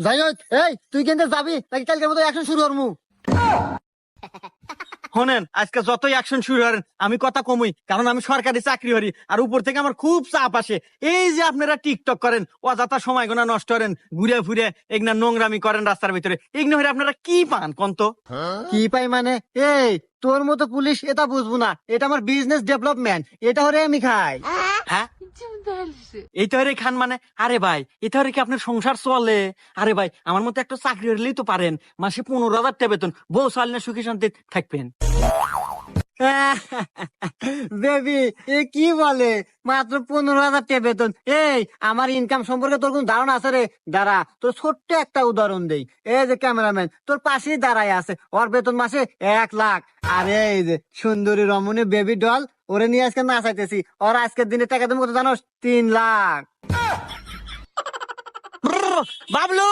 যাই হোক, এই তুই কিন্তু যাবি নাকি কালকের মতো অ্যাকশন শুরু করমু? শোনেন, আজকে যতই অ্যাকশন শুরু করেন আমি কথা কমই, কারণ আমি সরকারি চাকরি করি আর উপর থেকে আমার খুব চাপ আসে। এই যে আপনারা টিকটক করেন, অযথা সময় গোনা নষ্ট করেন, ঘুরে ফিরে এগনা নোংরামি করেন রাস্তার ভিতরে, এগনা হয়ে আপনারা কি পান কন্ত? কি পাই মানে? এই তোর মতো পুলিশ এটা বুঝবো না, এটা আমার বিজনেস ডেভেলপমেন্ট, এটা হরে আমি খাই। হ্যাঁ, এই তো খান মানে? আরে ভাই, এটা কি আপনার সংসার চলে? আরে ভাই, আমার মতো একটা চাকরি হলেই তো পারেন, মাসে 15,000 টাকা বেতন, বউ চাল না সুখী শান্তি থাকবেন। বেবি, এ কি বলে? মাত্র 15,000 টাকা বেতন? এই আমার ইনকাম সম্পর্কে তোর কোন ধারণা আছে রে? দাঁড়া, তোর ছোট্ট একটা উদাহরণ দেই। এই যে ক্যামেরাম্যান তোর পাশেই দাঁড়ায় আছে, ওর বেতন মাসে 1 লাখ। আর এই যে সুন্দরী রমণী বেবি ডল, ওরে নিয়ে আজকে নাচাইতেছি, ওর আজকের দিনে টাকা তুমি কত জানোস? 3 লাখ। বাবলু!